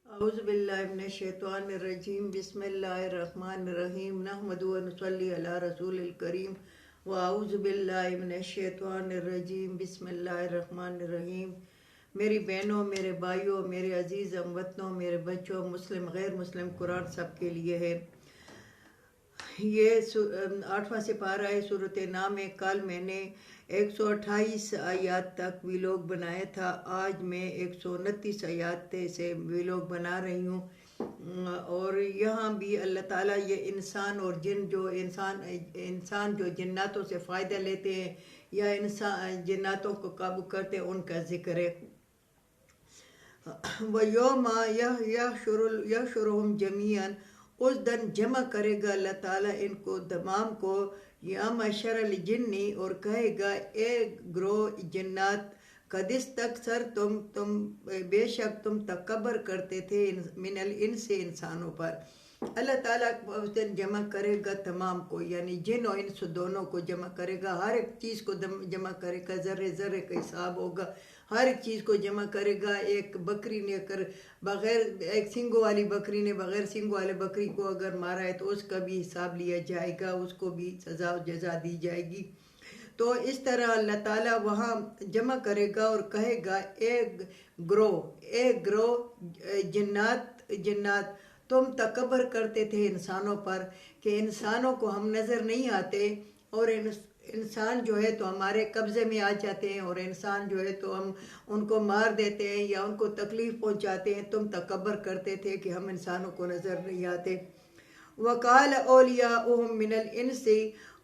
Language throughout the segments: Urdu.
اعوذ باللہ من الشیطان الرجیم بسم اللہ الرحمن الرحیم نحمدہ و نصلی علی رسول الکریم واعوذ باللہ من الشیطان الرجیم بسم اللہ الرحمن الرحیم۔ میری بہنوں، میرے بھائیوں، میرے عزیز ہم وطنوں، میرے بچوں، مسلم غیر مسلم، قرآن سب کے لیے ہے۔ یہ 8واں سپارہ ہے سورۃ نام میں۔ کل میں نے 128 آیات تک ویلوگ بنایا تھا، آج میں 129 آیات سے ویلوگ بنا رہی ہوں۔ اور یہاں بھی اللہ تعالیٰ یہ انسان اور جن جو انسان جو جناتوں سے فائدہ لیتے ہیں یا جناتوں کو قابو کرتے ہیں ان کا ذکر ہے۔ وَيَوْمَ يَحْشُرُهُمْ جَمِيعًا، اس دن جمع کرے گا اللہ تعالیٰ ان کو تمام کو، یا معشر الجن، اور کہے گا اے گروہ جنات، قد استکثرتم، تم بے شک تم تکبر کرتے تھے، من الانس، انسانوں پر۔ اللہ تعالیٰ اس دن جمع کرے گا تمام کو، یعنی جن اور انس دونوں کو جمع کرے گا، ہر ایک چیز کو جمع کرے گا، ذرے ذرے کا حساب ہوگا، ہر ایک چیز کو جمع کرے گا۔ ایک بکری نے اگر بغیر ایک سنگوں والی بکری نے بغیر سنگوں والے بکری کو اگر مارا ہے تو اس کا بھی حساب لیا جائے گا، اس کو بھی سزا و جزا دی جائے گی۔ تو اس طرح اللہ تعالیٰ وہاں جمع کرے گا اور کہے گا اے گروہ جنات، تم تکبر کرتے تھے انسانوں پر کہ انسانوں کو ہم نظر نہیں آتے، اور انسان جو ہے تو ہمارے قبضے میں آ جاتے ہیں، اور انسان جو ہے تو ہم ان کو مار دیتے ہیں یا ان کو تکلیف پہنچاتے ہیں۔ تم تکبر کرتے تھے کہ ہم انسانوں کو نظر نہیں آتے۔ وَقَالَ أَوْلِيَاؤُهُم مِّنَ الْإِنسِ،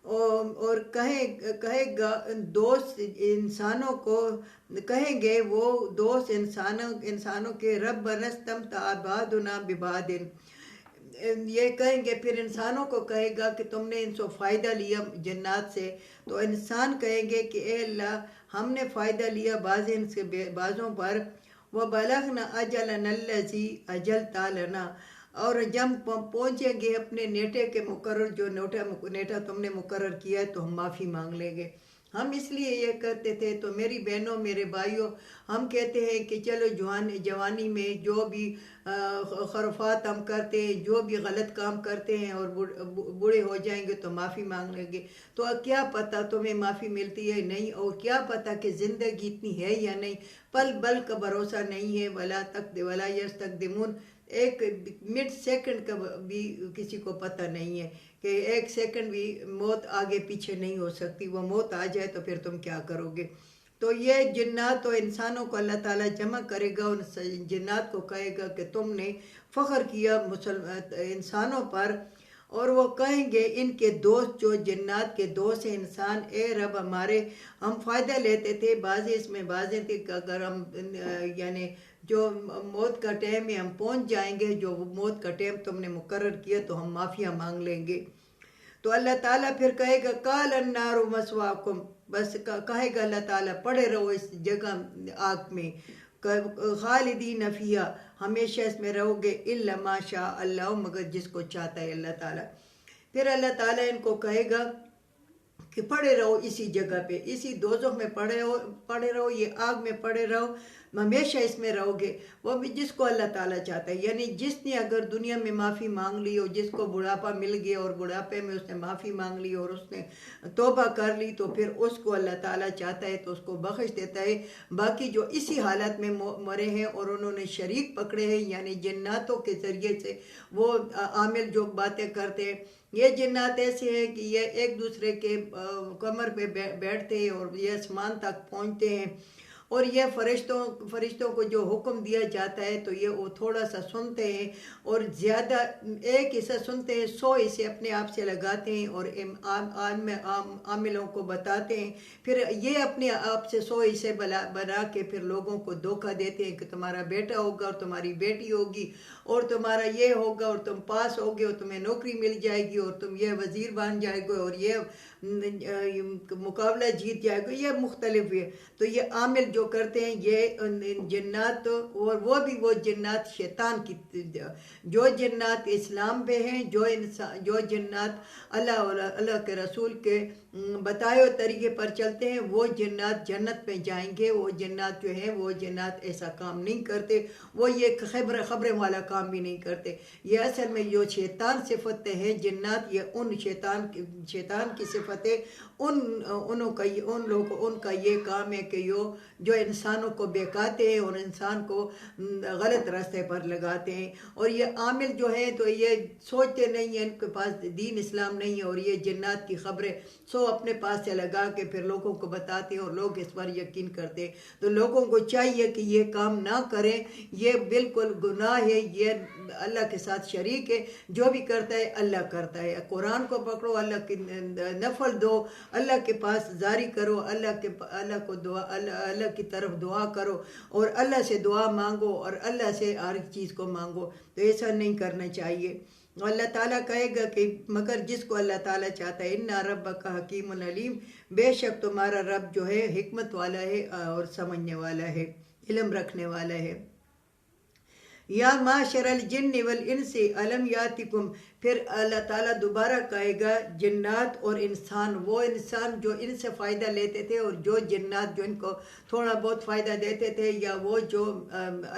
اور کہے گا دوست انسانوں کو، کہیں گے وہ دوست انسانوں کے، رَبَّنَا اسْتَمْتَعَ بَعْضُنَا بِبَعْضٍ، یہ کہیں گے پھر انسانوں کو کہے گا کہ تم نے ان سے فائدہ لیا جنات سے، تو انسان کہیں گے کہ اے اللہ ہم نے فائدہ لیا ان سے بعضوں پر۔ وَبَلَغْنَا أَجَلَنَا الَّذِي أَجَلْتَ لَنَا، اور جب پہنچیں گے اپنے نیٹے کے مقرر، جو نیٹا تم نے مقرر کیا ہے، تو ہم معافی مانگ لیں گے۔ ہم اس لیے یہ کرتے تھے۔ تو میری بہنوں، میرے بھائیوں، ہم کہتے ہیں کہ چلو جوانی میں جو بھی خرافات ہم کرتے ہیں، جو بھی غلط کام کرتے ہیں، اور بوڑھے ہو جائیں گے تو معافی مانگ لیں گے، تو کیا پتہ تمہیں معافی ملتی ہے نہیں، اور کیا پتہ کہ زندگی اتنی ہے یا نہیں، پل بل کا بھروسہ نہیں ہے۔ ولا یستقدمون، ایک مڈ سیکنڈ کا بھی کسی کو پتہ نہیں ہے کہ ایک سیکنڈ بھی موت آگے پیچھے نہیں ہو سکتی، وہ موت آ جائے تو پھر تم کیا کرو گے۔ تو یہ جنات و انسانوں کو اللہ تعالیٰ جمع کرے گا، ان جنات کو کہے گا کہ تم نے فخر کیا انسانوں پر، اور وہ کہیں گے ان کے دوست، جو جنات کے دوست ہیں انسان، اے رب ہمارے، ہم فائدہ لیتے تھے بعض اس میں، بعض تھے کہ اگر ہم یعنی جو موت کا ٹائم ہے ہم پہنچ جائیں گے، جو موت کا ٹائم تم نے مقرر کیا، تو ہم معافیاں مانگ لیں گے۔ تو اللہ تعالیٰ پھر کہے گا قَالَ النَّارُ مَثْوَاكُمْ، بس کہے گا اللہ تعالیٰ پڑے رہو اس جگہ آگ میں، خالدین فیہا، ہمیشہ اس میں رہو گے، الا ما شاء اللہ، مگر جس کو چاہتا ہے اللہ تعالیٰ۔ پھر اللہ تعالیٰ ان کو کہے گا کہ پڑے رہو اسی جگہ پہ، اسی دوزخ میں پڑے رہو، یہ آگ میں پڑے رہو، ہمیشہ اس میں رہو گے، وہ بھی جس کو اللہ تعالیٰ چاہتا ہے۔ یعنی جس نے اگر دنیا میں معافی مانگ لی، اور جس کو بڑھاپا مل گیا اور بڑھاپے میں اس نے معافی مانگ لی اور اس نے توبہ کر لی، تو پھر اس کو اللہ تعالیٰ چاہتا ہے تو اس کو بخش دیتا ہے۔ باقی جو اسی حالت میں مرے ہیں اور انہوں نے شریک پکڑے ہیں، یعنی جناتوں کے ذریعے سے وہ عامل جو باتیں کرتے ہیں، یہ جنات ایسے ہیں کہ یہ ایک دوسرے کے کمر پہ بیٹھتے ہیں اور یہ آسمان تک پہنچتے ہیں، اور یہ فرشتوں کو جو حکم دیا جاتا ہے تو یہ وہ تھوڑا سا سنتے ہیں، اور زیادہ ایک حصہ سنتے ہیں، 100 حصے اپنے آپ سے لگاتے ہیں اور عاملوں کو بتاتے ہیں، پھر یہ اپنے آپ سے 100 حصے بنا کے پھر لوگوں کو دھوکہ دیتے ہیں کہ تمہارا بیٹا ہوگا اور تمہاری بیٹی ہوگی، اور تمہارا یہ ہوگا، اور تم پاس ہوگے، اور تمہیں نوکری مل جائے گی، اور تم یہ وزیر بن جائے گے، اور یہ مقابلہ جیت جائے گا، یہ مختلف ہے۔ تو یہ عامل جو جو کرتے ہیں یہ ان جنات، اور وہ بھی وہ جنات شیطان کی، جو جنات اسلام پہ ہیں، جو جنات اللہ کے رسول کے بتائے ہوئے طریقے پر چلتے ہیں، وہ جنات جنت میں جائیں گے۔ وہ جنات جو ہیں وہ جنات ایسا کام نہیں کرتے، وہ یہ خبریں والا کام بھی نہیں کرتے۔ یہ اصل میں جو شیطان صفتیں ہیں جنات، یہ ان شیطان کی صفتیں، ان کا یہ کام ہے کہ جو انسانوں کو بہکاتے ہیں اور انسان کو غلط راستے پر لگاتے ہیں۔ اور یہ عامل جو ہیں تو یہ سوچتے نہیں ہیں، ان کے پاس دین اسلام نہیں ہے، اور یہ جنات کی خبریں اپنے پاس سے لگا کے پھر لوگوں کو بتاتے ہیں اور لوگ اس پر یقین کرتے ہیں۔ تو لوگوں کو چاہیے کہ یہ کام نہ کریں، یہ بالکل گناہ ہے، یہ اللہ کے ساتھ شریک ہے۔ جو بھی کرتا ہے اللہ کرتا ہے۔ قرآن کو پکڑو، اللہ کی نفل دو، اللہ کے پاس زاری کرو، اللہ کی طرف دعا کرو، اور اللہ سے دعا مانگو، اور اللہ سے ہر چیز کو مانگو۔ تو ایسا نہیں کرنا چاہیے۔ اللہ تعالیٰ کہے گا کہ مگر جس کو اللہ تعالیٰ چاہتا ہے، اِنَّ رَبَّكَ حَكِيمٌ علیم، بے شک تمہارا رب جو ہے حکمت والا ہے اور سمجھنے والا ہے، علم رکھنے والا ہے۔ یا معاشر الجن والانس الم یاتکم، پھر اللہ تعالیٰ دوبارہ کہے گا جنات اور انسان، وہ انسان جو ان سے فائدہ لیتے تھے اور جو جنات جو ان کو تھوڑا بہت فائدہ دیتے تھے، یا وہ جو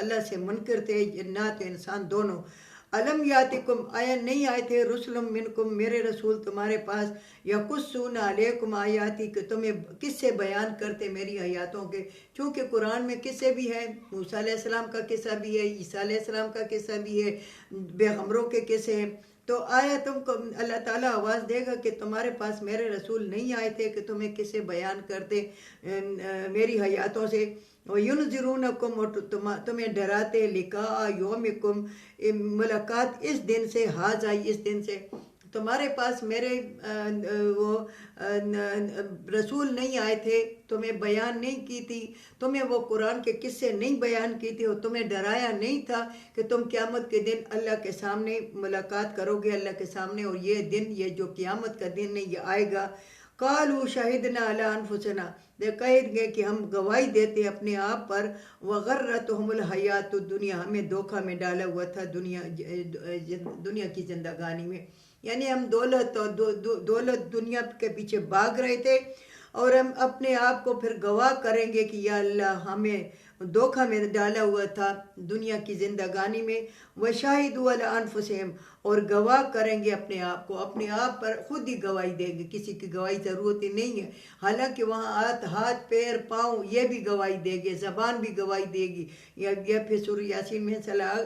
اللہ سے منکر تھے، جنات و انسان دونوں۔ الم یاتکم، آیا نہیں آئے تھے رسل منکم، میرے رسول تمہارے پاس، یقصون علیکم آیاتی، کہ تمہیں قصے بیان کرتے میری آیاتوں کے، چونکہ قرآن میں قصے بھی ہیں، موسیٰ علیہ السلام کا قصہ بھی ہے، عیسیٰ علیہ السلام کا قصہ بھی ہے، پیغمبروں کے قصے ہیں۔ تو آیا تم کو اللہ تعالیٰ آواز دے گا کہ تمہارے پاس میرے رسول نہیں آئے تھے کہ تمہیں قصے بیان کرتے میری حیاتوں سے؟ وَيُنذِرُونَكُمْ، اور تمہیں ڈراتے، لقاء یومکم، ملاقات اس دن سے، حاض آئی اس دن سے، تمہارے پاس میرے وہ رسول نہیں آئے تھے، تمہیں بیان نہیں کی تھی، تمہیں وہ قرآن کے قصے نہیں بیان کی تھی، اور تمہیں ڈرایا نہیں تھا کہ تم قیامت کے دن اللہ کے سامنے ملاقات کرو گے، اللہ کے سامنے، اور یہ دن، یہ جو قیامت کا دن ہے یہ آئے گا۔ قالوا شہدنا علی انفسنا، یہ کہیں گے کہ ہم گواہی دیتے اپنے آپ پر، وغرتہم الحیات الدنیا، ہمیں دھوکہ میں ڈالا ہوا تھا دنیا کی زندگانی میں، یعنی ہم دولت دنیا کے پیچھے بھاگ رہے تھے، اور ہم اپنے آپ کو پھر گواہ کریں گے کہ یا اللہ ہمیں دھوکہ میں ڈالا ہوا تھا دنیا کی زندگانی میں۔ وشاہدوا علی انفسہم، اور گواہ کریں گے اپنے آپ کو، اپنے آپ پر خود ہی گواہی دیں گے، کسی کی گواہی ضرورت ہی نہیں ہے۔ حالانکہ وہاں ہاتھ پیر پاؤں یہ بھی گواہی دے گے، زبان بھی گواہی دے گی، یا پھر سورہ یاسین میں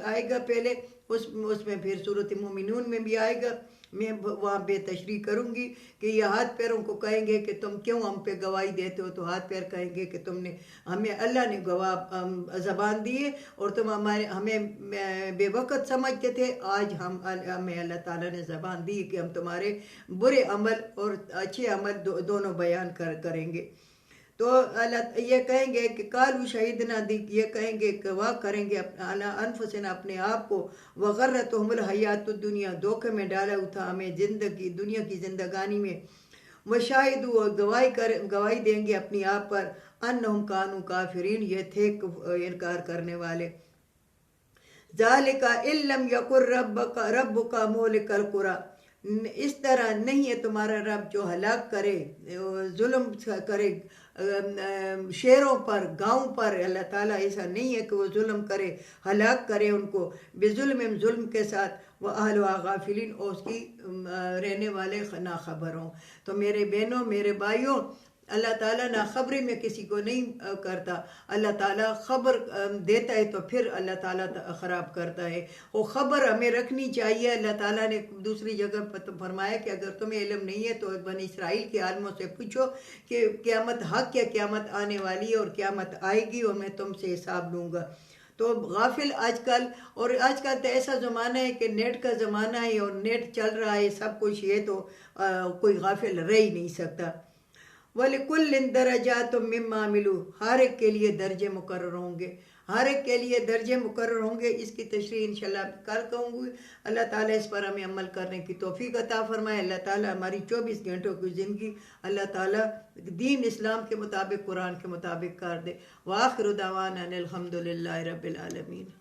آئے گا پہلے، اس میں پھر سورۃ مومنون میں بھی آئے گا، میں وہاں بے تشریح کروں گی کہ یہ ہاتھ پیروں کو کہیں گے کہ تم کیوں ہم پہ گواہی دیتے ہو، تو ہاتھ پیر کہیں گے کہ تم نے ہمیں، اللہ نے گواہ زبان دی ہے، اور تم ہمیں بے وقت سمجھتے تھے، آج ہمیں اللہ تعالیٰ نے زبان دی کہ ہم تمہارے برے عمل اور اچھے عمل دونوں بیان کریں گے۔ تو اللہ یہ کہیں گے کہ قالوا شہدنا، یہ کہیں گے، گواہ کریں گے علی انفسنا، اپنے آپ کو، وغرتہم الحیات الدنیا، دھوکے میں ڈالا تھا ہمیں دنیا کی زندگانی میں، وشاہدوا، گواہی دیں گے اپنے آپ پر، انہم کانوا کافرین، یہ تھے انکار کرنے والے۔ ذالک ان لم یکن ربک مہلک القری، اس طرح نہیں ہے تمہارا رب جو ہلاک کرے، ظلم کرے شہروں پر، گاؤں پر، اللہ تعالیٰ ایسا نہیں ہے کہ وہ ظلم کرے، ہلاک کرے ان کو، ظلم کے ساتھ، وَأَهْلُهَا غَافِلِينَ، اور اس کی رہنے والے ناخبر ہوں۔ تو میرے بہنوں، میرے بھائیوں، اللہ تعالیٰ ناخبری میں کسی کو نہیں کرتا، اللہ تعالیٰ خبر دیتا ہے تو پھر اللہ تعالیٰ خراب کرتا ہے۔ وہ خبر ہمیں رکھنی چاہیے۔ اللہ تعالیٰ نے دوسری جگہ پر فرمایا کہ اگر تمہیں علم نہیں ہے تو بنی اسرائیل کے عالموں سے پوچھو کہ قیامت حق ہے، قیامت آنے والی ہے اور قیامت آئے گی اور میں تم سے حساب لوں گا۔ تو غافل آج کل تو ایسا زمانہ ہے کہ نیٹ کا زمانہ ہے اور نیٹ چل رہا ہے سب کچھ، یہ تو کوئی غافل رہ ہی نہیں سکتا۔ وَلِكُلٍّ دَرَجَاتٌ مِّمَّا عَمِلُوا، ہر ایک کے لیے درجے مقرر ہوں گے، ہر ایک کے لیے درجے مقرر ہوں گے، اس کی تشریح انشاءاللہ کل کہوں گی۔ اللہ تعالیٰ اس پر ہمیں عمل کرنے کی توفیق عطا فرمائے۔ اللہ تعالیٰ ہماری 24 گھنٹوں کی زندگی اللہ تعالیٰ دین اسلام کے مطابق، قرآن کے مطابق کر دے۔ وآخر دعوانا ان الحمد للہ رب العالمین۔